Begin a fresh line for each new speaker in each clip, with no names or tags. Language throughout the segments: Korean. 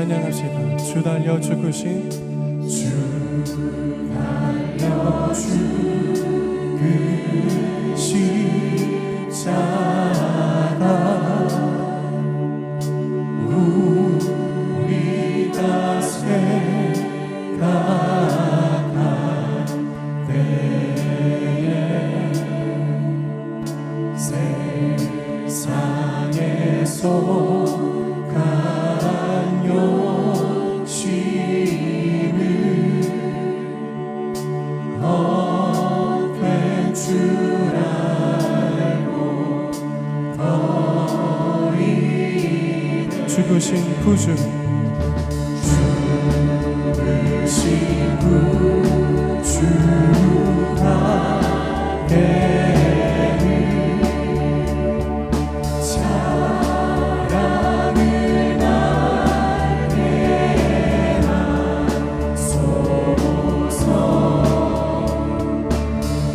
찬양합시다. 주 달려 죽으신 주 달려 죽으신 십자가 우리가 생각할 때에 세상에서 죽으신 구주 죽으신 구주가 되는 사랑을 나에게 하소서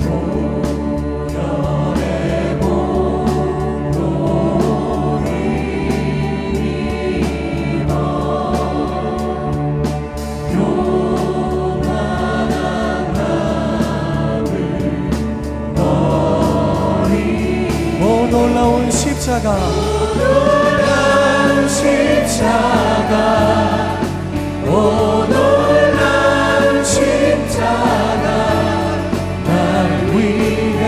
보혈의 보혈이 놀라운 십자가 놀라운 십자가 오 놀라운 십자가 날 위해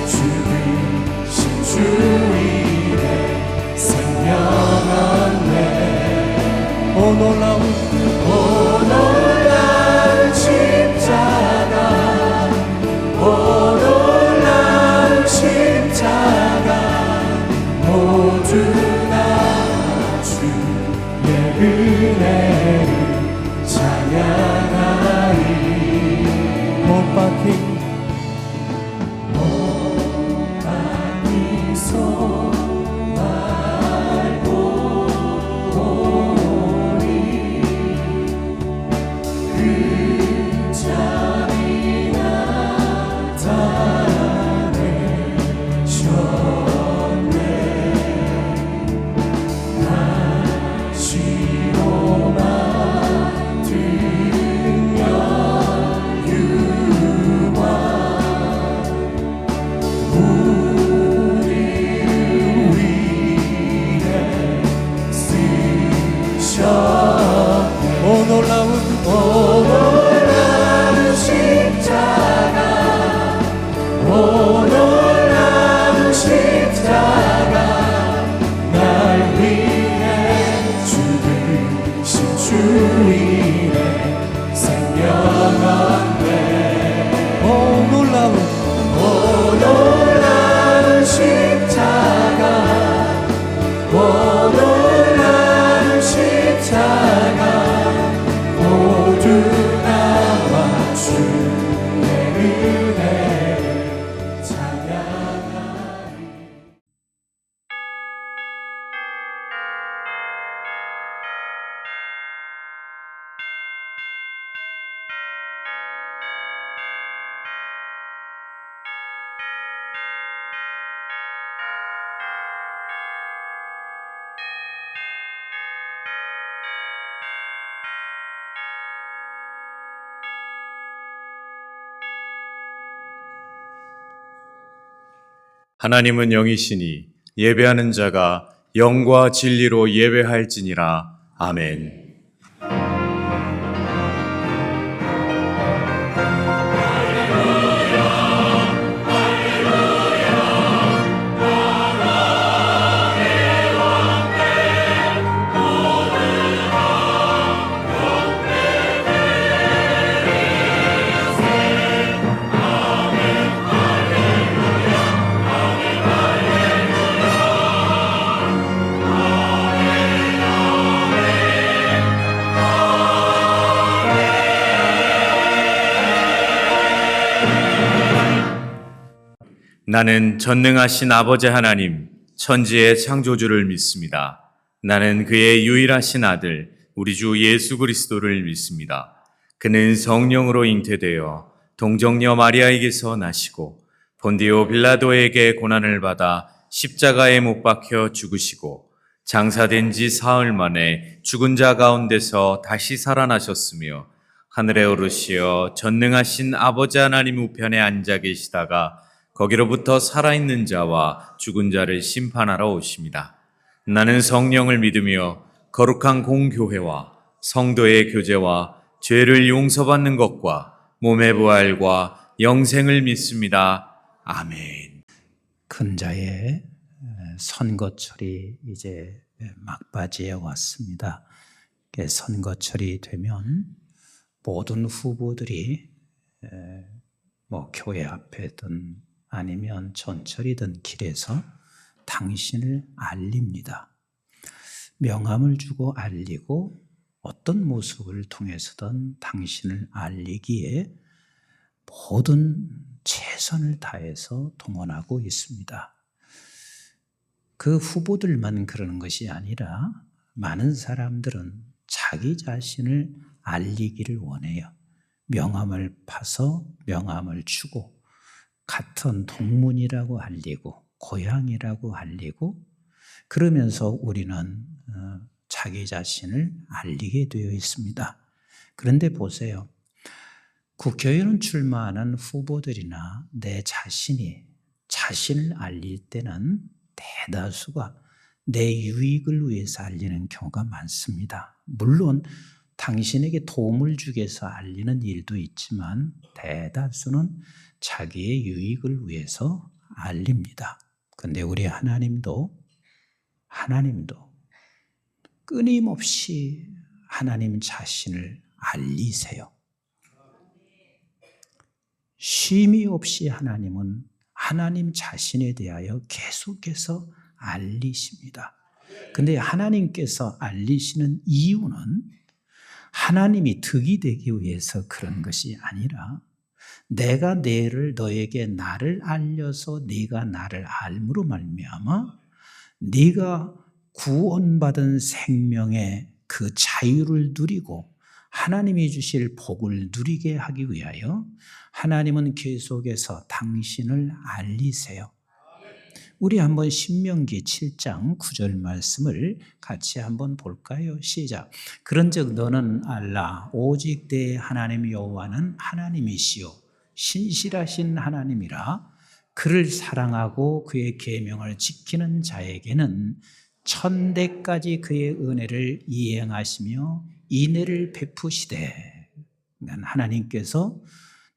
죽으신 주인의 생명하네 오 놀라운 십자가 오 놀라운 십자가 모두 다 주의 은혜를 찬양하리 못 박히소 말고 오니 그 잠이 나타내셨네 다시로 맡으며 유와 우리를 위해 쓰셨네 오 놀라운 십자가 오 놀라운 십자가 날 위해 죽으신 주인의 생명하네 오 놀라운 십자가 오 놀라운 십자가 모두 나와 주의 은혜를 찬양하리
하나님은 영이시니 예배하는 자가 영과 진리로 예배할지니라. 아멘. 나는 전능하신 아버지 하나님, 천지의 창조주를 믿습니다. 나는 그의 유일하신 아들, 우리 주 예수 그리스도를 믿습니다. 그는 성령으로 잉태되어 동정녀 마리아에게서 나시고 본디오 빌라도에게 고난을 받아 십자가에 못 박혀 죽으시고 장사된 지 사흘 만에 죽은 자 가운데서 다시 살아나셨으며 하늘에 오르시어 전능하신 아버지 하나님 우편에 앉아 계시다가 거기로부터 살아있는 자와 죽은 자를 심판하러 오십니다. 나는 성령을 믿으며 거룩한 공교회와 성도의 교제와 죄를 용서받는 것과 몸의 부활과 영생을 믿습니다. 아멘.
근자의 선거철이 이제 막바지에 왔습니다. 선거철이 되면 모든 후보들이 교회 앞에든 아니면 전철이든 길에서 당신을 알립니다. 명함을 주고 알리고 어떤 모습을 통해서든 당신을 알리기에 모든 최선을 다해서 동원하고 있습니다. 그 후보들만 그러는 것이 아니라 많은 사람들은 자기 자신을 알리기를 원해요. 명함을 파서 명함을 주고 같은 동문이라고 알리고 고향이라고 알리고 그러면서 우리는 자기 자신을 알리게 되어 있습니다. 그런데 보세요. 국회의원 출마하는 후보들이나 내 자신이 자신을 알릴 때는 대다수가 내 유익을 위해서 알리는 경우가 많습니다. 물론 당신에게 도움을 주기 위해서 알리는 일도 있지만 대다수는 자기의 유익을 위해서 알립니다. 그런데 우리 하나님도 끊임없이 하나님 자신을 알리세요. 쉼이 없이 하나님은 하나님 자신에 대하여 계속해서 알리십니다. 그런데 하나님께서 알리시는 이유는 하나님이 득이 되기 위해서 그런 것이 아니라 내가 너에게 나를 알려서 네가 나를 알므로 말미암아 네가 구원받은 생명의 그 자유를 누리고 하나님이 주실 복을 누리게 하기 위하여 하나님은 계속해서 당신을 알리세요. 우리 한번 신명기 7장 9절 말씀을 같이 한번 볼까요? 시작. 그런즉 너는 알라 오직 내 하나님 여호와는 하나님이시요 신실하신 하나님이라. 그를 사랑하고 그의 계명을 지키는 자에게는 천대까지 그의 은혜를 이행하시며 인애를 베푸시되. 하나님께서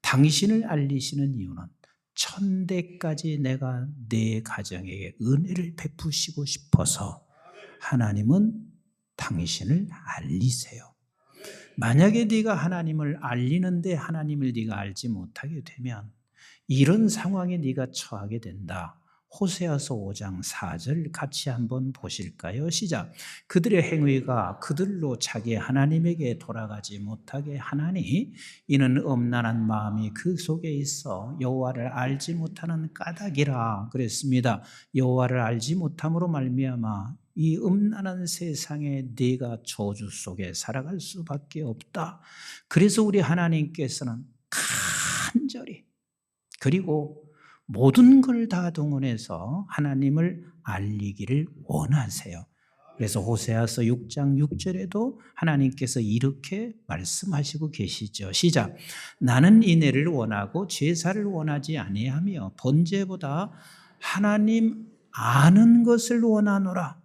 당신을 알리시는 이유는 천대까지 내가 내 가정에게 은혜를 베푸시고 싶어서 하나님은 당신을 알리세요. 만약에 네가 하나님을 알리는데 하나님을 네가 알지 못하게 되면 이런 상황에 네가 처하게 된다. 호세아서 5장 4절 같이 한번 보실까요? 시작. 그들의 행위가 그들로 자기 하나님에게 돌아가지 못하게 하나니 이는 음란한 마음이 그 속에 있어 여호와를 알지 못하는 까닭이라 그랬습니다. 여호와를 알지 못함으로 말미암아 이 음란한 세상에 네가 저주 속에 살아갈 수밖에 없다. 그래서 우리 하나님께서는 간절히 그리고 모든 걸 다 동원해서 하나님을 알리기를 원하세요. 그래서 호세아서 6장 6절에도 하나님께서 이렇게 말씀하시고 계시죠. 시작. 나는 인애를 원하고 제사를 원하지 아니하며 번제보다 하나님 아는 것을 원하노라.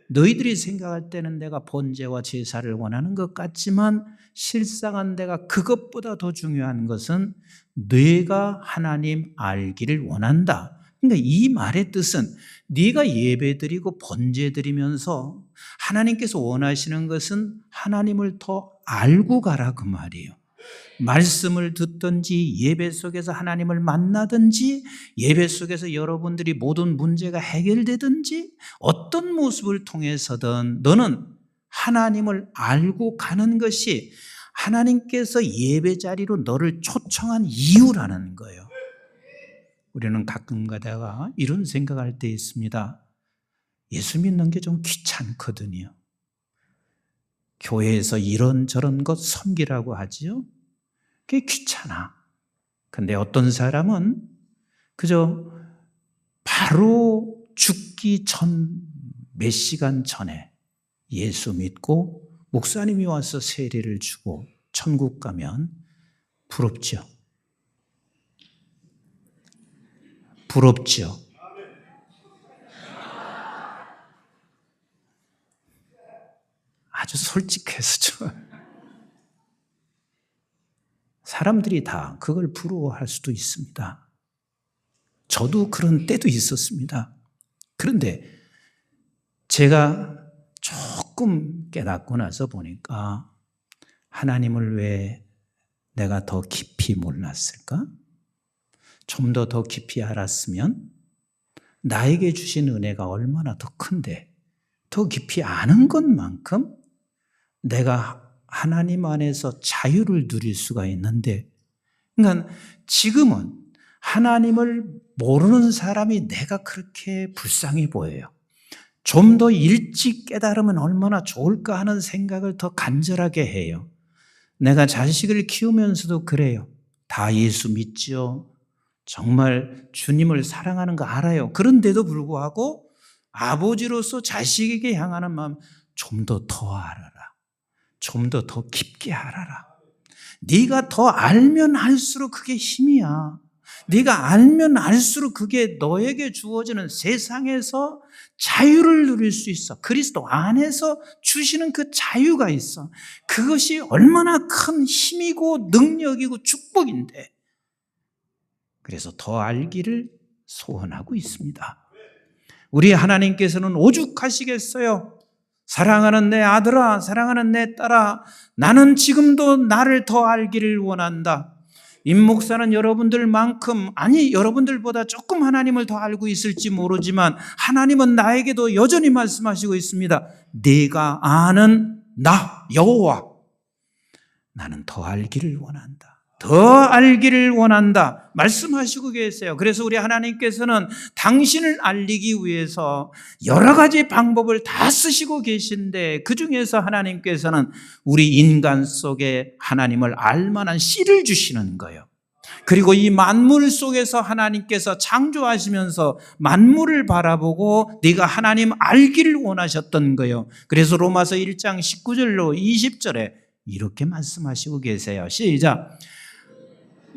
너희들이 생각할 때는 내가 번제와 제사를 원하는 것 같지만 실상은 내가 그것보다 더 중요한 것은 네가 하나님 알기를 원한다. 그러니까 이 말의 뜻은 네가 예배드리고 번제드리면서 하나님께서 원하시는 것은 하나님을 더 알고 가라 그 말이에요. 말씀을 듣든지 예배 속에서 하나님을 만나든지 예배 속에서 여러분들이 모든 문제가 해결되든지 어떤 모습을 통해서든 너는 하나님을 알고 가는 것이 하나님께서 예배 자리로 너를 초청한 이유라는 거예요. 우리는 가끔 가다가 이런 생각할 때 있습니다. 예수 믿는 게 좀 귀찮거든요. 교회에서 이런저런 것 섬기라고 하지요. 그게 귀찮아. 근데 어떤 사람은 그저 바로 죽기 전 몇 시간 전에 예수 믿고 목사님이 와서 세례를 주고 천국 가면 부럽죠? 부럽죠? 아주 솔직해서 좀 사람들이 다 그걸 부러워할 수도 있습니다. 저도 그런 때도 있었습니다. 그런데 제가 조금 깨닫고 나서 보니까 하나님을 왜 내가 더 깊이 몰랐을까? 좀 더 깊이 알았으면 나에게 주신 은혜가 얼마나 더 큰데 더 깊이 아는 것만큼 내가 하나님 안에서 자유를 누릴 수가 있는데, 그러니까 지금은 하나님을 모르는 사람이 내가 그렇게 불쌍해 보여요. 좀 더 일찍 깨달으면 얼마나 좋을까 하는 생각을 더 간절하게 해요. 내가 자식을 키우면서도 그래요. 다 예수 믿죠. 정말 주님을 사랑하는 거 알아요. 그런데도 불구하고 아버지로서 자식에게 향하는 마음, 좀 더 알아라. 좀 더 깊게 알아라. 네가 더 알면 알수록 그게 힘이야. 네가 알면 알수록 그게 너에게 주어지는 세상에서 자유를 누릴 수 있어. 그리스도 안에서 주시는 그 자유가 있어. 그것이 얼마나 큰 힘이고 능력이고 축복인데, 그래서 더 알기를 소원하고 있습니다. 우리 하나님께서는 오죽하시겠어요? 사랑하는 내 아들아, 사랑하는 내 딸아, 나는 지금도 나를 더 알기를 원한다. 임 목사는 여러분들만큼, 아니 여러분들보다 조금 하나님을 더 알고 있을지 모르지만 하나님은 나에게도 여전히 말씀하시고 있습니다. 네가 아는 나 여호와, 나는 더 알기를 원한다. 더 알기를 원한다 말씀하시고 계세요. 그래서 우리 하나님께서는 당신을 알리기 위해서 여러 가지 방법을 다 쓰시고 계신데, 그 중에서 하나님께서는 우리 인간 속에 하나님을 알만한 씨를 주시는 거예요. 그리고 이 만물 속에서 하나님께서 창조하시면서 만물을 바라보고 네가 하나님 알기를 원하셨던 거예요. 그래서 로마서 1장 19절로 20절에 이렇게 말씀하시고 계세요. 시작.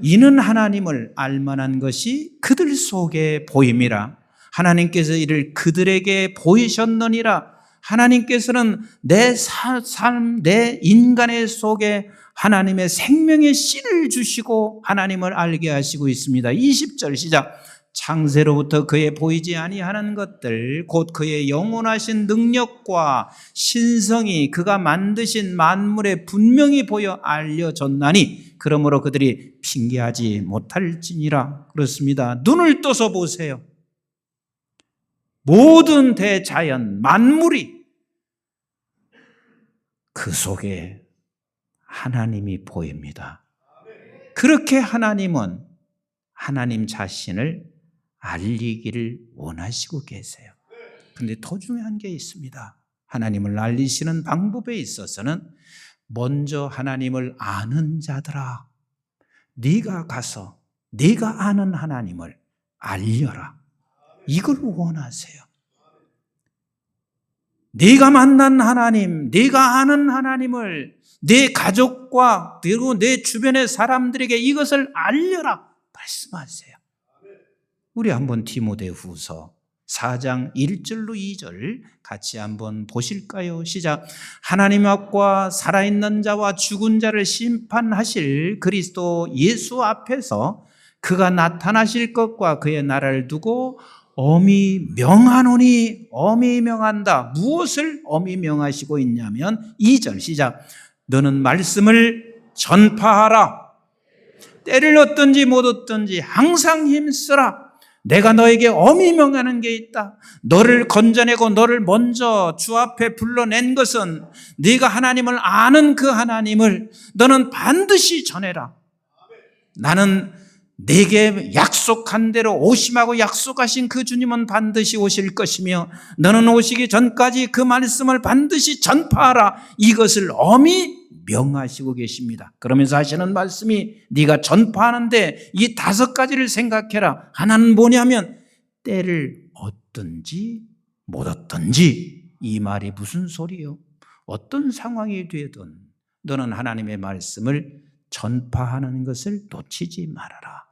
이는 하나님을 알만한 것이 그들 속에 보임이라. 하나님께서 이를 그들에게 보이셨느니라. 하나님께서는 내 삶, 내 인간의 속에 하나님의 생명의 씨를 주시고 하나님을 알게 하시고 있습니다. 20절 시작. 창세로부터 그의 보이지 아니하는 것들 곧 그의 영원하신 능력과 신성이 그가 만드신 만물에 분명히 보여 알려졌나니 그러므로 그들이 핑계하지 못할지니라. 그렇습니다. 눈을 떠서 보세요. 모든 대자연 만물이 그 속에 하나님이 보입니다. 그렇게 하나님은 하나님 자신을 알리기를 원하시고 계세요. 그런데 더 중요한 게 있습니다. 하나님을 알리시는 방법에 있어서는 먼저 하나님을 아는 자들아, 네가 가서 네가 아는 하나님을 알려라. 이걸 원하세요. 네가 만난 하나님, 네가 아는 하나님을 내 가족과 그리고 내 주변의 사람들에게 이것을 알려라 말씀하세요. 우리 한번 디모데후서 4장 1절로 2절 같이 한번 보실까요? 시작. 하나님 앞과 살아있는 자와 죽은 자를 심판하실 그리스도 예수 앞에서 그가 나타나실 것과 그의 나라를 두고 엄히 명하노니. 엄히 명한다. 무엇을 엄히 명하시고 있냐면 2절 시작. 너는 말씀을 전파하라. 때를 얻든지 못 얻든지 항상 힘쓰라. 내가 너에게 엄히 명하는 게 있다. 너를 건져내고 너를 먼저 주 앞에 불러낸 것은 네가 하나님을 아는 그 하나님을 너는 반드시 전해라. 나는 네게 약속한 대로 오심하고 약속하신 그 주님은 반드시 오실 것이며 너는 오시기 전까지 그 말씀을 반드시 전파하라. 이것을 엄히 명하시고 계십니다. 그러면서 하시는 말씀이 네가 전파하는데 이 5가지를 생각해라. 하나는 뭐냐면 때를 얻든지 못 얻든지 이 말이 무슨 소리요? 어떤 상황이 되든 너는 하나님의 말씀을 전파하는 것을 놓치지 말아라.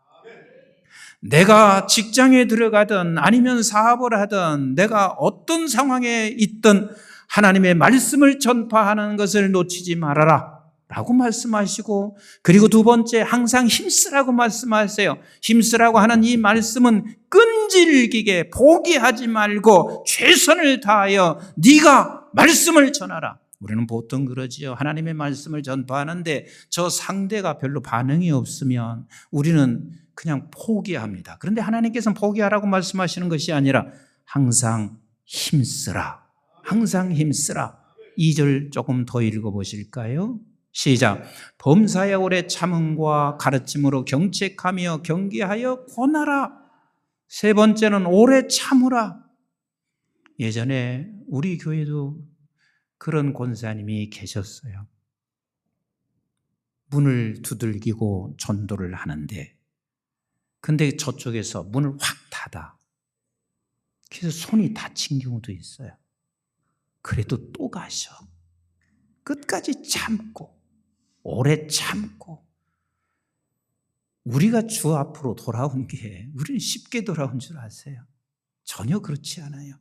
내가 직장에 들어가든 아니면 사업을 하든 내가 어떤 상황에 있든 하나님의 말씀을 전파하는 것을 놓치지 말아라 라고 말씀하시고, 그리고 두 번째, 항상 힘쓰라고 말씀하세요. 힘쓰라고 하는 이 말씀은 끈질기게 포기하지 말고 최선을 다하여 네가 말씀을 전하라. 우리는 보통 그러지요. 하나님의 말씀을 전파하는데 저 상대가 별로 반응이 없으면 우리는 그냥 포기합니다. 그런데 하나님께서는 포기하라고 말씀하시는 것이 아니라 항상 힘쓰라. 항상 힘쓰라. 2절 조금 더 읽어보실까요? 시작. 범사에 오래 참음과 가르침으로 경책하며 경계하여 권하라. 세 번째는 오래 참으라. 예전에 우리 교회도 그런 권사님이 계셨어요. 문을 두들기고 전도를 하는데 근데 저쪽에서 문을 확 닫아. 그래서 손이 다친 경우도 있어요. 그래도 또 가셔. 끝까지 참고 오래 참고. 우리가 주 앞으로 돌아온 게 우리는 쉽게 돌아온 줄 아세요? 전혀 그렇지 않아요.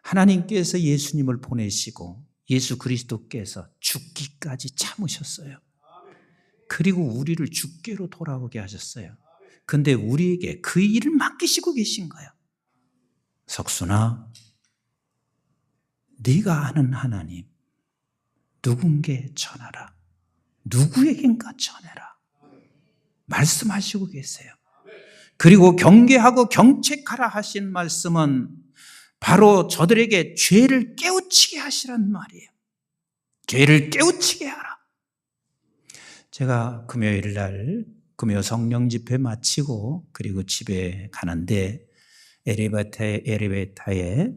하나님께서 예수님을 보내시고 예수 그리스도께서 죽기까지 참으셨어요. 그리고 우리를 죽게로 돌아오게 하셨어요. 근데 우리에게 그 일을 맡기시고 계신 거예요. 석순아, 네가 아는 하나님 누군게 전하라. 누구에겐가 전해라. 말씀하시고 계세요. 그리고 경계하고 경책하라 하신 말씀은 바로 저들에게 죄를 깨우치게 하시란 말이에요. 죄를 깨우치게 하라. 제가 금요일 날 금요 성령 집회 마치고 그리고 집에 가는데 엘리베이터에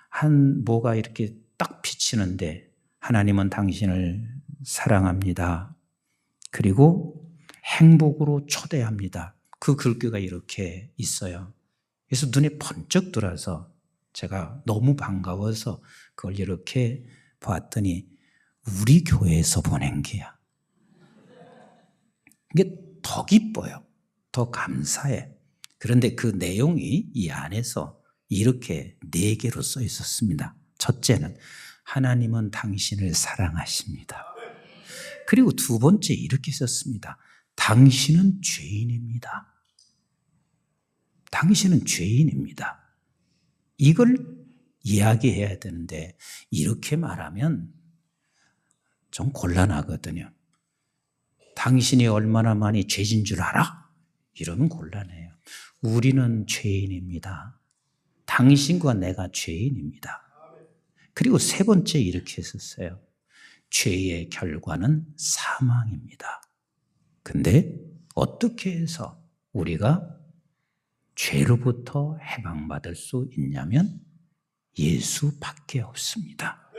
한 뭐가 이렇게 딱 비치는데 하나님은 당신을 사랑합니다. 그리고 행복으로 초대합니다. 그 글귀가 이렇게 있어요. 그래서 눈에 번쩍 들어서 제가 너무 반가워서 그걸 이렇게 봤더니 우리 교회에서 보낸 게야. 이게 더 기뻐요. 더 감사해. 그런데 그 내용이 이 안에서 이렇게 4개로 써 있었습니다. 첫째는 하나님은 당신을 사랑하십니다. 그리고 두 번째 이렇게 썼습니다. 당신은 죄인입니다. 당신은 죄인입니다. 이걸 이야기해야 되는데 이렇게 말하면 좀 곤란하거든요. 당신이 얼마나 많이 죄진 줄 알아? 이러면 곤란해요. 우리는 죄인입니다. 당신과 내가 죄인입니다. 그리고 세 번째 이렇게 썼어요. 죄의 결과는 사망입니다. 근데 어떻게 해서 우리가 죄로부터 해방받을 수 있냐면 예수밖에 없습니다.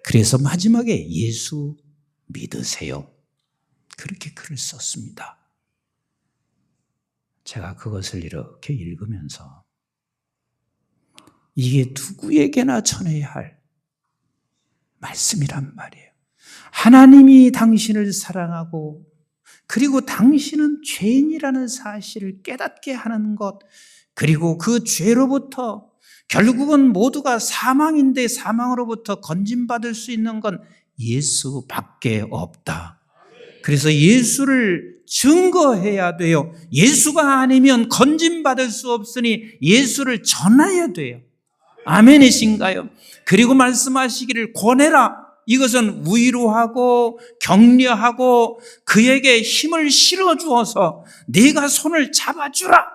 그래서 마지막에 예수 믿으세요. 그렇게 글을 썼습니다. 제가 그것을 이렇게 읽으면서 이게 누구에게나 전해야 할 말씀이란 말이에요. 하나님이 당신을 사랑하고 그리고 당신은 죄인이라는 사실을 깨닫게 하는 것, 그리고 그 죄로부터 결국은 모두가 사망인데 사망으로부터 건진받을 수 있는 건 예수밖에 없다. 그래서 예수를 증거해야 돼요. 예수가 아니면 건진받을 수 없으니 예수를 전해야 돼요. 아멘이신가요? 그리고 말씀하시기를 권해라. 이것은 위로하고 격려하고 그에게 힘을 실어주어서 네가 손을 잡아주라.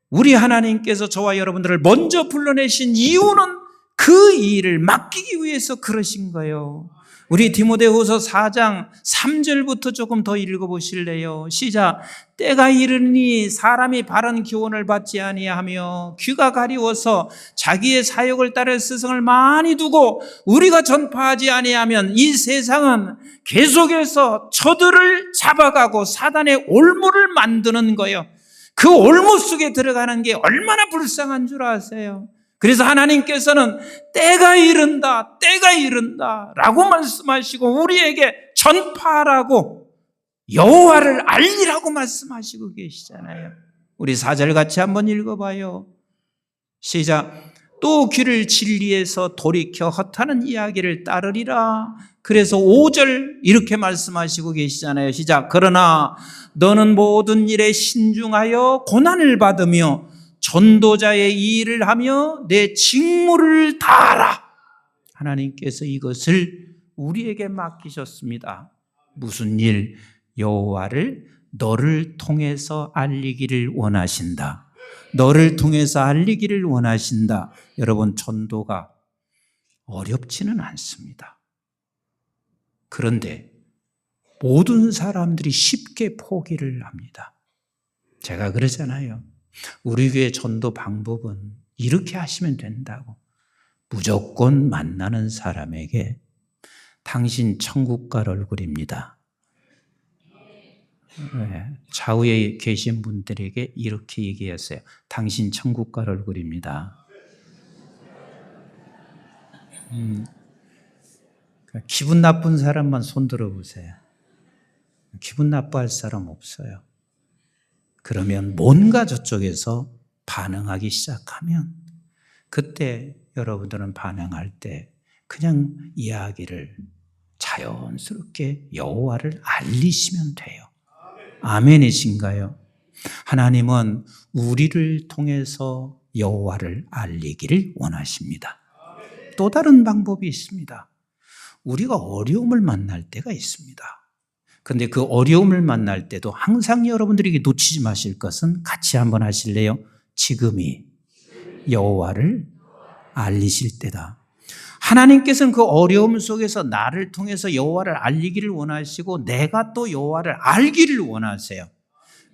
우리 하나님께서 저와 여러분들을 먼저 불러내신 이유는 그 일을 맡기기 위해서 그러신 거예요. 우리 디모데후서 4장 3절부터 조금 더 읽어보실래요? 시작. 때가 이르니 사람이 바른 교훈을 받지 아니하며 귀가 가리워서 자기의 사욕을 따를 스승을 많이 두고 우리가 전파하지 아니하면 이 세상은 계속해서 저들을 잡아가고 사단의 올무를 만드는 거예요. 그 올무 속에 들어가는 게 얼마나 불쌍한 줄 아세요? 그래서 하나님께서는 때가 이른다, 때가 이른다 라고 말씀하시고 우리에게 전파하라고 여호와를 알리라고 말씀하시고 계시잖아요. 우리 4절 같이 한번 읽어봐요. 시작. 또 귀를 진리에서 돌이켜 헛하는 이야기를 따르리라. 그래서 5절 이렇게 말씀하시고 계시잖아요. 시작. 그러나 너는 모든 일에 신중하여 고난을 받으며 전도자의 일을 하며 내 직무를 다하라. 하나님께서 이것을 우리에게 맡기셨습니다. 무슨 일? 여호와를 너를 통해서 알리기를 원하신다. 너를 통해서 알리기를 원하신다. 여러분, 전도가 어렵지는 않습니다. 그런데 모든 사람들이 쉽게 포기를 합니다. 제가 그러잖아요. 우리 교회 전도 방법은 이렇게 하시면 된다고. 무조건 만나는 사람에게 당신 천국 갈 얼굴입니다. 좌우에 계신 분들에게 이렇게 얘기했어요. 당신 천국 갈 얼굴입니다. 기분 나쁜 사람만 손 들어보세요. 기분 나빠할 사람 없어요. 그러면 뭔가 저쪽에서 반응하기 시작하면 그때 여러분들은 반응할 때 그냥 이야기를 자연스럽게 여호와를 알리시면 돼요. 아멘이신가요? 하나님은 우리를 통해서 여호와를 알리기를 원하십니다. 또 다른 방법이 있습니다. 우리가 어려움을 만날 때가 있습니다. 그런데 그 어려움을 만날 때도 항상 여러분들에게 놓치지 마실 것은 같이 한번 하실래요? 지금이 여호와를 알리실 때다. 하나님께서는 그 어려움 속에서 나를 통해서 여호와를 알리기를 원하시고 내가 또 여호와를 알기를 원하세요.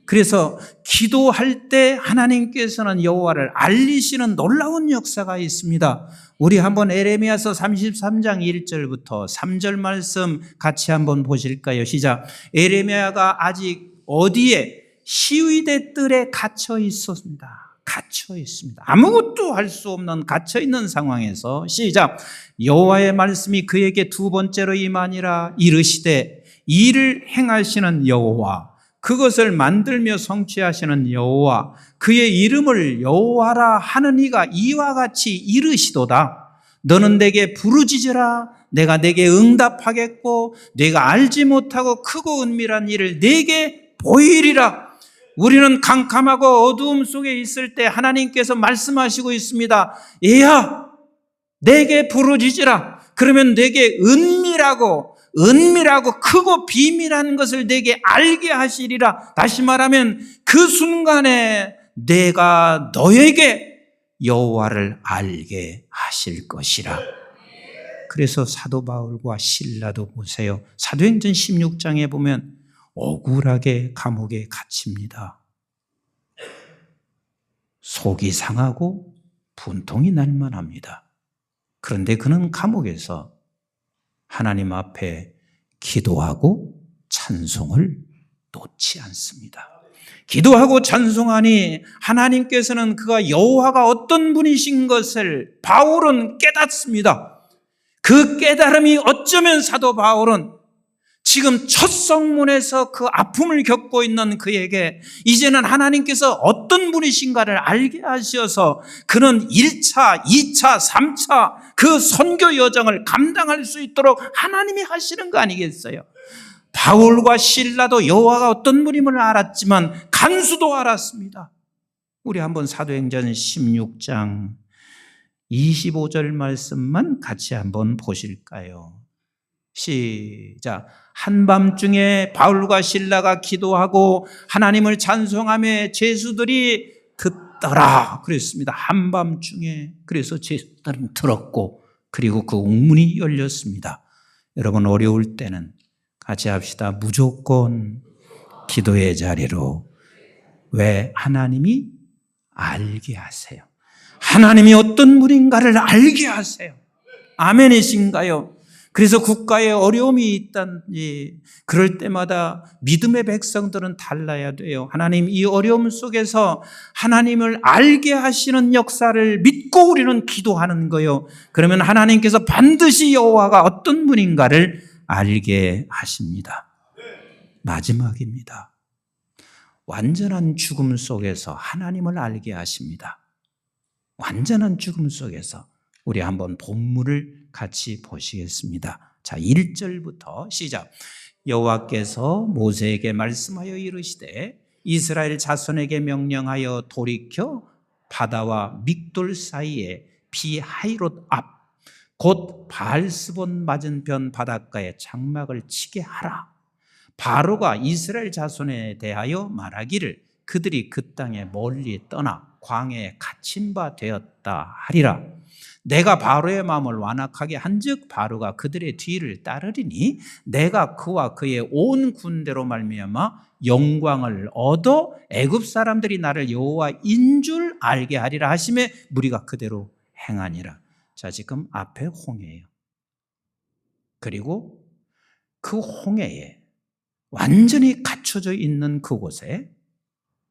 그래서 기도할 때 하나님께서는 여호와를 알리시는 놀라운 역사가 있습니다. 우리 한번 에레미야서 33장 1절부터 3절 말씀 같이 한번 보실까요? 시작. 에레미야가 아직 어디에? 시위대 뜰에 갇혀 있었습니다. 갇혀 있습니다. 아무것도 할 수 없는 갇혀 있는 상황에서 시작. 여호와의 말씀이 그에게 두 번째로 임하니라. 이르시되 이를 행하시는 여호와, 그것을 만들며 성취하시는 여호와, 그의 이름을 여호와라 하는 이가 이와 같이 이르시도다. 너는 내게 부르짖으라. 내가 내게 응답하겠고 내가 알지 못하고 크고 은밀한 일을 내게 보이리라. 우리는 캄캄하고 어두움 속에 있을 때 하나님께서 말씀하시고 있습니다. 얘야, 내게 부르짖으라. 그러면 내게 은밀하고 크고 비밀한 것을 내게 알게 하시리라. 다시 말하면 그 순간에 내가 너에게 여호와를 알게 하실 것이라. 그래서 사도 바울과 실라도 보세요. 사도행전 16장에 보면 억울하게 감옥에 갇힙니다. 속이 상하고 분통이 날 만합니다. 그런데 그는 감옥에서 하나님 앞에 기도하고 찬송을 놓지 않습니다. 기도하고 찬송하니 하나님께서는 그가 여호와가 어떤 분이신 것을 바울은 깨닫습니다. 그 깨달음이 어쩌면 사도 바울은 지금 첫 성문에서 그 아픔을 겪고 있는 그에게 이제는 하나님께서 어떤 분이신가를 알게 하셔서 그는 1차, 2차, 3차 그 선교 여정을 감당할 수 있도록 하나님이 하시는 거 아니겠어요? 바울과 실라도 여호와가 어떤 분임을 알았지만 간수도 알았습니다. 우리 한번 사도행전 16장 25절 말씀만 같이 한번 보실까요? 시작. 한밤중에 바울과 실라가 기도하고 하나님을 찬송하며 죄수들이 듣더라 그랬습니다. 한밤중에. 그래서 죄수들은 들었고 그리고 그 옥문이 열렸습니다. 여러분, 어려울 때는 같이 합시다. 무조건 기도의 자리로. 왜? 하나님이 알게 하세요. 하나님이 어떤 분인가를 알게 하세요. 아멘이신가요? 그래서 국가에 어려움이 있다니 그럴 때마다 믿음의 백성들은 달라야 돼요. 하나님, 이 어려움 속에서 하나님을 알게 하시는 역사를 믿고 우리는 기도하는 거예요. 그러면 하나님께서 반드시 여호와가 어떤 분인가를 알게 하십니다. 마지막입니다. 완전한 죽음 속에서 하나님을 알게 하십니다. 완전한 죽음 속에서 우리 한번 본문을 같이 보시겠습니다. 자, 1절부터 시작. 여호와께서 모세에게 말씀하여 이르시되 이스라엘 자손에게 명령하여 돌이켜 바다와 믹돌 사이에 비하이롯 앞 곧 바알스본 맞은편 바닷가에 장막을 치게 하라. 바로가 이스라엘 자손에 대하여 말하기를 그들이 그 땅에 멀리 떠나 광야에 갇힌 바 되었다 하리라. 내가 바로의 마음을 완악하게 한즉 바로가 그들의 뒤를 따르리니 내가 그와 그의 온 군대로 말미암아 영광을 얻어 애굽 사람들이 나를 여호와인 줄 알게 하리라 하심에 무리가 그대로 행하니라. 자, 지금 앞에 홍해예요. 그리고 그 홍해에 완전히 갖춰져 있는 그곳에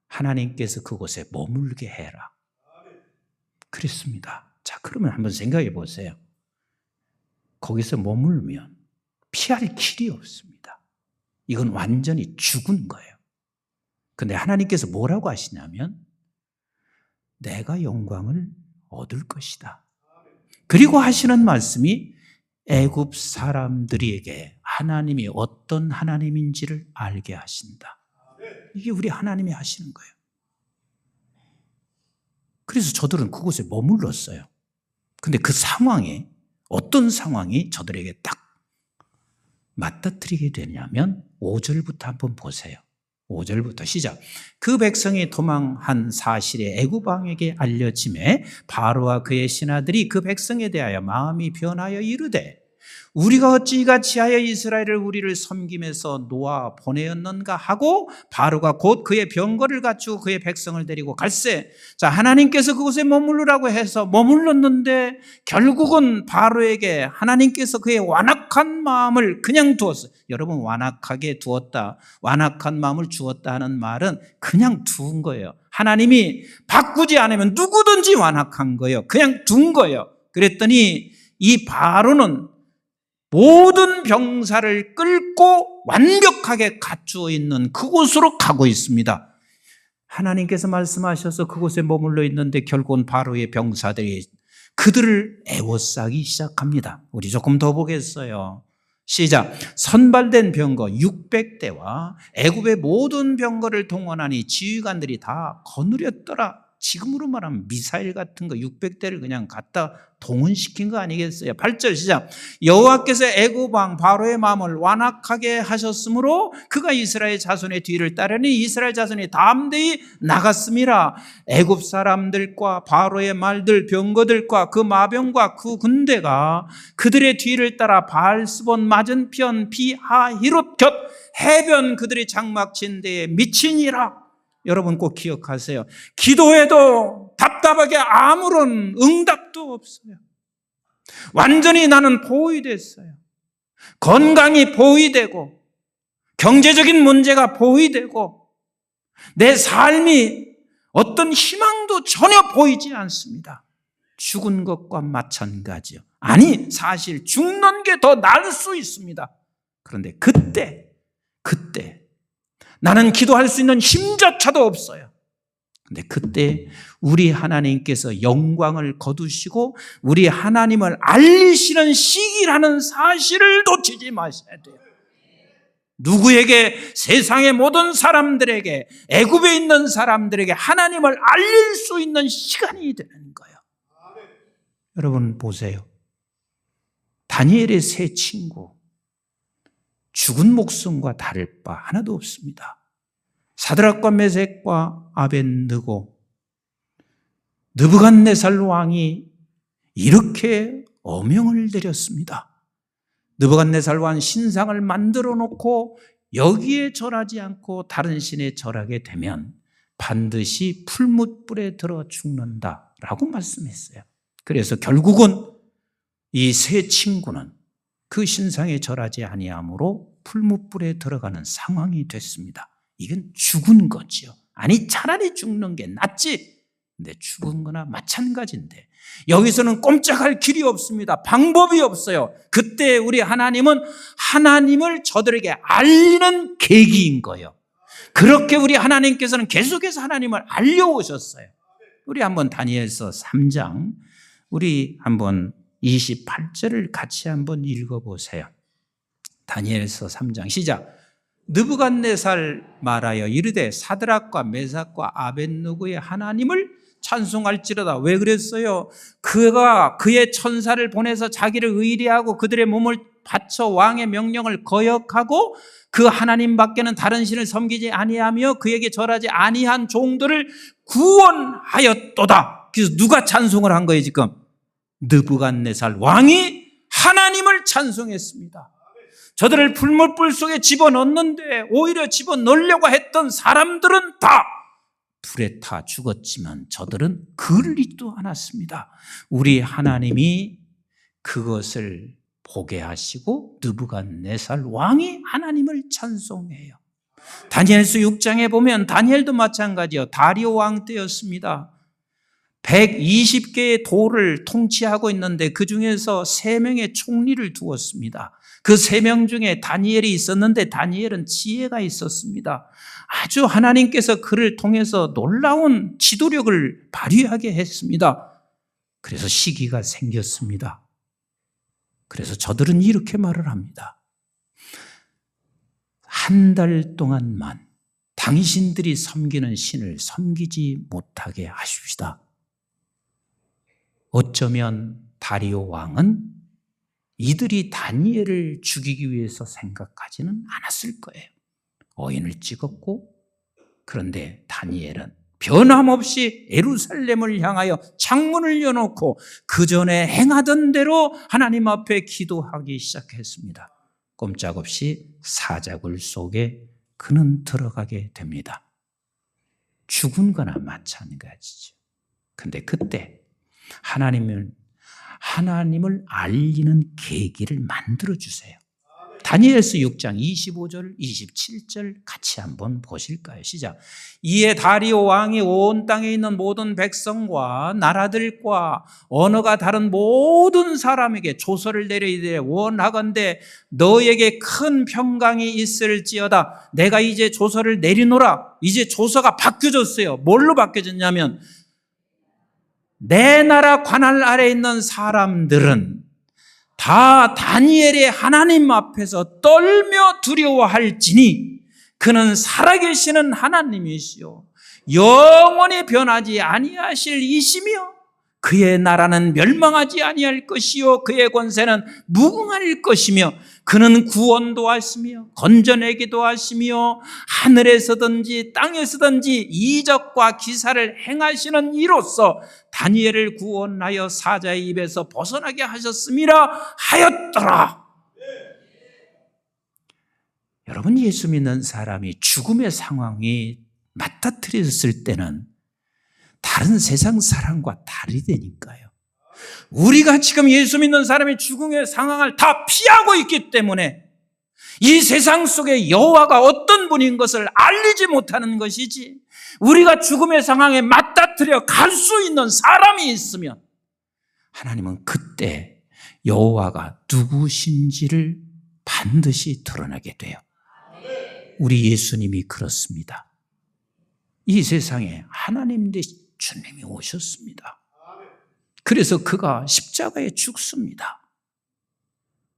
하나님께서 그곳에 머물게 해라. 그랬습니다. 자, 그러면 한번 생각해 보세요. 거기서 머물면 피할 길이 없습니다. 이건 완전히 죽은 거예요. 근데 하나님께서 뭐라고 하시냐면 내가 영광을 얻을 것이다. 그리고 하시는 말씀이 애굽 사람들에게 하나님이 어떤 하나님인지를 알게 하신다. 이게 우리 하나님이 하시는 거예요. 그래서 저들은 그곳에 머물렀어요. 근데 그 상황에 어떤 상황이 저들에게 딱 맞닥뜨리게 되냐면 5절부터 한번 보세요. 5절부터 시작. 그 백성이 도망한 사실이 애굽 왕에게 알려짐에 바로와 그의 신하들이 그 백성에 대하여 마음이 변하여 이르되 우리가 어찌 이같이 하여 이스라엘을 우리를 섬김에서 놓아 보내었는가 하고 바로가 곧 그의 병거를 갖추고 그의 백성을 데리고 갈새. 자, 하나님께서 그곳에 머무르라고 해서 머물렀는데 결국은 바로에게 하나님께서 그의 완악한 마음을 그냥 두었어요. 여러분, 완악하게 두었다, 완악한 마음을 주었다 하는 말은 그냥 두은 거예요. 하나님이 바꾸지 않으면 누구든지 완악한 거예요. 그냥 둔 거예요. 그랬더니 이 바로는 모든 병사를 끌고 완벽하게 갖추어 있는 그곳으로 가고 있습니다. 하나님께서 말씀하셔서 그곳에 머물러 있는데 결국은 바로의 병사들이 그들을 애워싸기 시작합니다. 우리 조금 더 보겠어요. 시작. 선발된 병거 600대와 애굽의 모든 병거를 동원하니 지휘관들이 다 거느렸더라. 지금으로 말하면 미사일 같은 거 600대를 그냥 갖다 동원시킨 거 아니겠어요? 8절 시작. 여호와께서 애굽 왕 바로의 마음을 완악하게 하셨으므로 그가 이스라엘 자손의 뒤를 따르니 이스라엘 자손이 담대히 나갔음이라. 애굽 사람들과 바로의 말들 병거들과 그 마병과 그 군대가 그들의 뒤를 따라 바알스본 맞은편 비하히롯 곁 해변 그들이 장막 친 데에 미치니라. 여러분 꼭 기억하세요. 기도해도 답답하게 아무런 응답도 없어요. 완전히 나는 포위됐어요. 건강이 포위되고 경제적인 문제가 포위되고 내 삶이 어떤 희망도 전혀 보이지 않습니다. 죽은 것과 마찬가지요. 아니, 사실 죽는 게 더 나을 수 있습니다. 그런데 그때 나는 기도할 수 있는 힘조차도 없어요. 근데 그때 우리 하나님께서 영광을 거두시고 우리 하나님을 알리시는 시기라는 사실을 놓치지 마셔야 돼요. 누구에게? 세상의 모든 사람들에게, 애굽에 있는 사람들에게 하나님을 알릴 수 있는 시간이 되는 거예요. 여러분 보세요. 다니엘의 세 친구, 죽은 목숨과 다를 바 하나도 없습니다. 사드락과 메섹과 아벳느고, 느부갓네살 왕이 이렇게 어명을 내렸습니다. 느부갓네살 왕 신상을 만들어 놓고 여기에 절하지 않고 다른 신에 절하게 되면 반드시 풀무불에 들어 죽는다라고 말씀했어요. 그래서 결국은 이 세 친구는 그 신상에 절하지 아니함으로 풀무불에 들어가는 상황이 됐습니다. 이건 죽은 거지요. 아니 차라리 죽는 게 낫지. 근데 죽은 거나 마찬가지인데 여기서는 꼼짝할 길이 없습니다. 방법이 없어요. 그때 우리 하나님은 하나님을 저들에게 알리는 계기인 거예요. 그렇게 우리 하나님께서는 계속해서 하나님을 알려오셨어요. 우리 한번 다니엘서 3장 우리 한번 28절을 같이 한번 읽어보세요. 다니엘서 3장 시작. 느부갓네살 말하여 이르되 사드락과 메삭과 아벳느고의 하나님을 찬송할지로다. 왜 그랬어요? 그가 그의 천사를 보내서 자기를 의뢰하고 그들의 몸을 바쳐 왕의 명령을 거역하고 그 하나님밖에는 다른 신을 섬기지 아니하며 그에게 절하지 아니한 종들을 구원하였도다. 그래서 누가 찬송을 한 거예요 지금? 느부갓네살 왕이 하나님을 찬송했습니다. 저들을 풀무불 속에 집어넣는데 오히려 집어넣으려고 했던 사람들은 다 불에 타 죽었지만 저들은 그을리도 않았습니다. 우리 하나님이 그것을 보게 하시고 느부갓네살 왕이 하나님을 찬송해요. 다니엘서 6장에 보면 다니엘도 마찬가지요. 다리오 왕 때였습니다. 120개의 도를 통치하고 있는데 그중에서 3명의 총리를 두었습니다. 그 3명 중에 다니엘이 있었는데 다니엘은 지혜가 있었습니다. 아주 하나님께서 그를 통해서 놀라운 지도력을 발휘하게 했습니다. 그래서 시기가 생겼습니다. 그래서 저들은 이렇게 말을 합니다. 한 달 동안만 당신들이 섬기는 신을 섬기지 못하게 하십시다. 어쩌면 다리오 왕은 이들이 다니엘을 죽이기 위해서 생각하지는 않았을 거예요. 어인을 찍었고 그런데 다니엘은 변함없이 예루살렘을 향하여 창문을 여놓고 그 전에 행하던 대로 하나님 앞에 기도하기 시작했습니다. 꼼짝없이 사자굴 속에 그는 들어가게 됩니다. 죽은 거나 마찬가지죠. 근데 그때 하나님을 알리는 계기를 만들어주세요. 다니엘서 6장 25절, 27절 같이 한번 보실까요? 시작. 이에 다리오 왕이 온 땅에 있는 모든 백성과 나라들과 언어가 다른 모든 사람에게 조서를 내려 이르되 원하건대 너에게 큰 평강이 있을지어다. 내가 이제 조서를 내리노라. 이제 조서가 바뀌어졌어요. 뭘로 바뀌어졌냐면 내 나라 관할 아래에 있는 사람들은 다 다니엘의 하나님 앞에서 떨며 두려워할지니 그는 살아계시는 하나님이시요 영원히 변하지 아니하실 이시며 그의 나라는 멸망하지 아니할 것이요 그의 권세는 무궁할 것이며 그는 구원도 하시며 건져내기도 하시며 하늘에서든지 땅에서든지 이적과 기사를 행하시는 이로써 다니엘을 구원하여 사자의 입에서 벗어나게 하셨음이라 하였더라. 여러분, 예수 믿는 사람이 죽음의 상황이 맞닥뜨렸을 때는 다른 세상 사람과 다르다니까요. 우리가 지금 예수 믿는 사람이 죽음의 상황을 다 피하고 있기 때문에 이 세상 속에 여호와가 어떤 분인 것을 알리지 못하는 것이지, 우리가 죽음의 상황에 맞닥뜨려 갈 수 있는 사람이 있으면 하나님은 그때 여호와가 누구신지를 반드시 드러나게 돼요. 우리 예수님이 그렇습니다. 이 세상에 하나님 대신 주님이 오셨습니다. 그래서 그가 십자가에 죽습니다.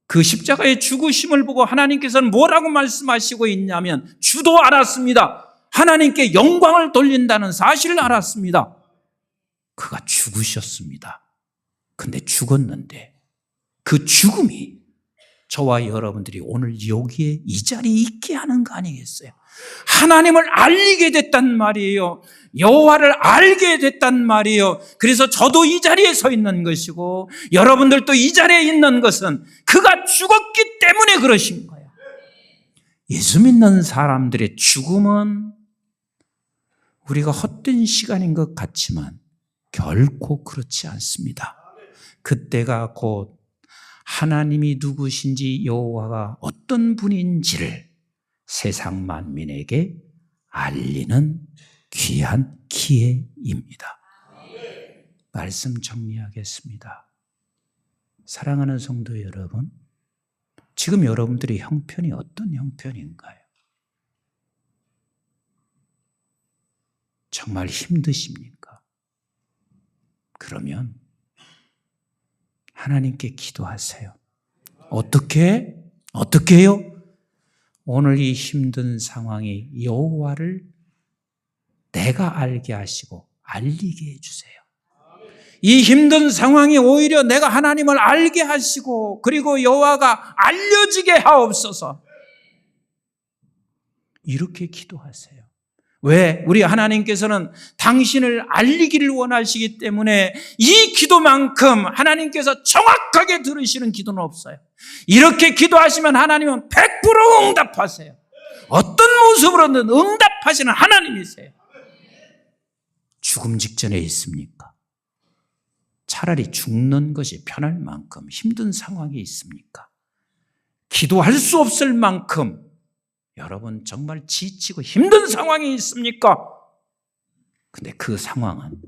그 십자가의 죽으심을 보고 하나님께서는 뭐라고 말씀하시고 있냐면, 주도 알았습니다. 하나님께 영광을 돌린다는 사실을 알았습니다. 그가 죽으셨습니다. 근데 죽었는데 그 죽음이 저와 여러분들이 오늘 여기에 이 자리에 있게 하는 거 아니겠어요? 하나님을 알리게 됐단 말이에요. 여호와를 알게 됐단 말이에요. 그래서 저도 이 자리에 서 있는 것이고 여러분들도 이 자리에 있는 것은 그가 죽었기 때문에 그러신 거예요. 예수 믿는 사람들의 죽음은 우리가 헛된 시간인 것 같지만 결코 그렇지 않습니다. 그때가 곧 하나님이 누구신지 여호와가 어떤 분인지를 세상 만민에게 알리는 귀한 기회입니다. 말씀 정리하겠습니다. 사랑하는 성도 여러분, 지금 여러분들의 형편이 어떤 형편인가요? 정말 힘드십니까? 그러면 하나님께 기도하세요. 어떻게요? 오늘 이 힘든 상황이 여호와를 내가 알게 하시고 알리게 해주세요. 이 힘든 상황이 오히려 내가 하나님을 알게 하시고 그리고 여호와가 알려지게 하옵소서. 이렇게 기도하세요. 왜? 우리 하나님께서는 당신을 알리기를 원하시기 때문에 이 기도만큼 하나님께서 정확하게 들으시는 기도는 없어요. 이렇게 기도하시면 하나님은 100% 응답하세요. 어떤 모습으로든 응답하시는 하나님이세요. 죽음 직전에 있습니까? 차라리 죽는 것이 편할 만큼 힘든 상황이 있습니까? 기도할 수 없을 만큼 여러분 정말 지치고 힘든 상황이 있습니까? 근데 그 상황은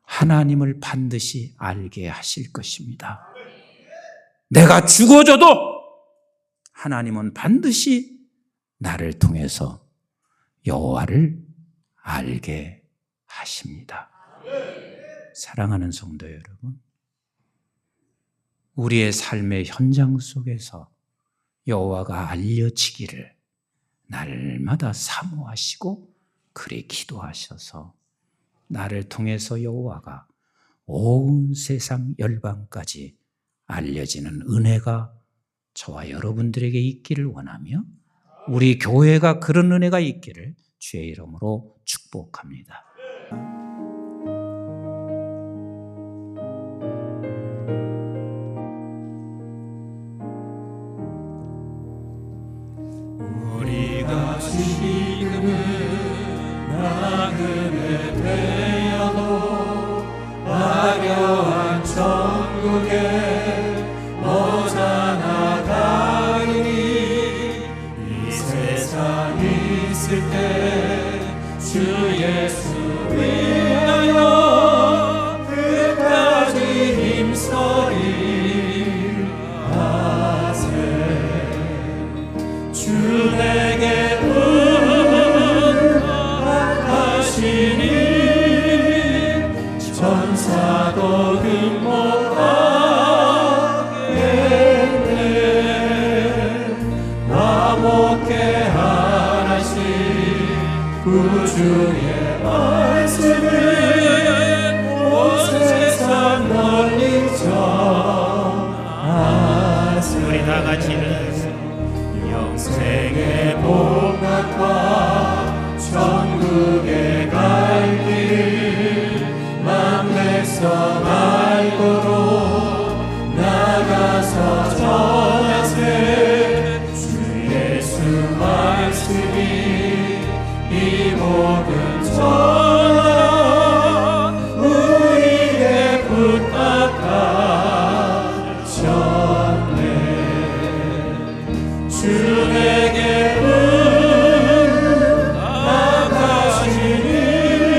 하나님을 반드시 알게 하실 것입니다. 내가 죽어져도 하나님은 반드시 나를 통해서 여호와를 알게 하십니다. 사랑하는 성도 여러분, 우리의 삶의 현장 속에서 여호와가 알려지기를 날마다 사모하시고 그리 기도하셔서 나를 통해서 여호와가 온 세상 열방까지 알려지는 은혜가 저와 여러분들에게 있기를 원하며 우리 교회가 그런 은혜가 있기를 주의 이름으로 축복합니다.
우리가 지금은 나그네 되어도 화려한 천국에 오잖아 가리니 이 세상 있을 때 주 예수 위하여 끝까지 힘써리 하세. 주 내게 응답하시니 천사도 금목하겠네. 화목해 하나씩 구주의 말씀을 온 세상 널리 전하세.
우리 다 같이는
영생의 복락과 천국에 갈 길 만백성 알고로 나가서 전하세. 주 예수 말씀이 이 모든 전하 우리에게 부탁하셨네. 주 내게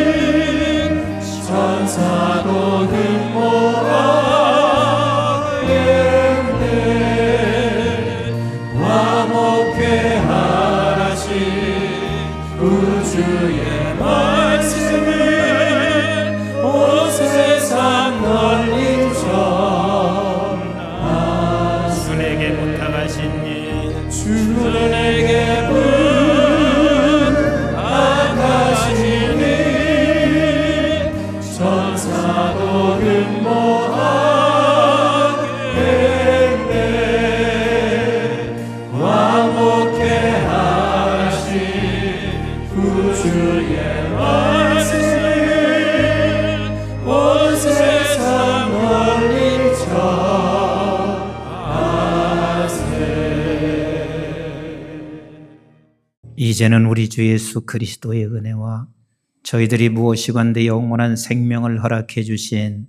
응답하시니 천사도 금목하겠네. 화목해 하나씩 구주의 말씀을 온 세상 널리 전하세.
주 내게 부탁하시니
주 내게 부탁하시니 천사도 금목하겠네. 화목해 하나씩 구주의 말씀을 온 세상 널리 전하세.
이제는 우리 주 예수 그리스도의 은혜와 저희들이 무엇이건대 영원한 생명을 허락해 주신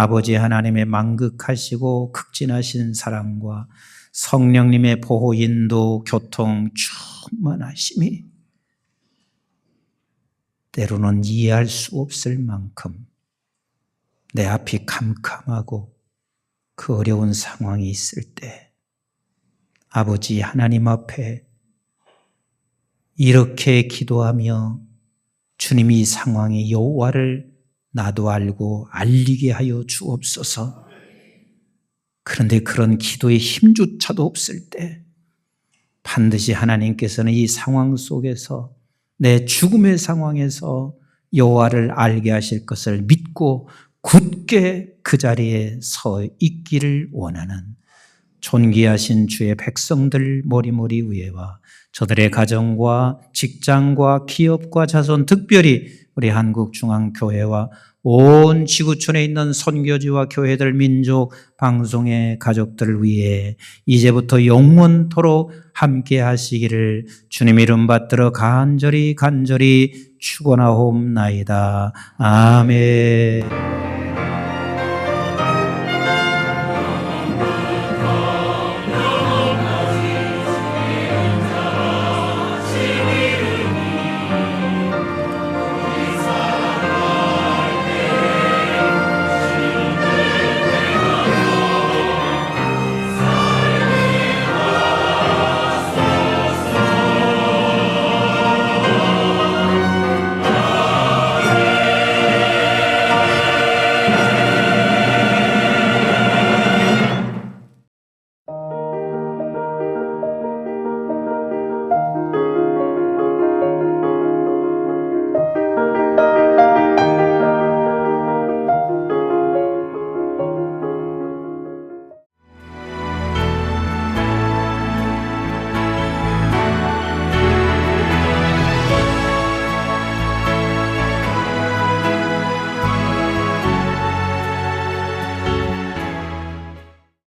아버지 하나님의 만극하시고 극진하신 사랑과 성령님의 보호, 인도, 교통, 충만하심이 때로는 이해할 수 없을 만큼 내 앞이 캄캄하고 그 어려운 상황이 있을 때 아버지 하나님 앞에 이렇게 기도하며 주님이 이 상황의 여호와를 나도 알고 알리게 하여 주옵소서. 그런데 그런 기도의 힘조차도 없을 때 반드시 하나님께서는 이 상황 속에서 내 죽음의 상황에서 여호와를 알게 하실 것을 믿고 굳게 그 자리에 서 있기를 원하는 존귀하신 주의 백성들 모리모리 위에와 저들의 가정과 직장과 기업과 자손, 특별히 우리 한국중앙교회와 온 지구촌에 있는 선교지와 교회들, 민족, 방송의 가족들을 위해 이제부터 영원토록 함께 하시기를 주님 이름 받들어 간절히 축원하옵나이다. 아멘.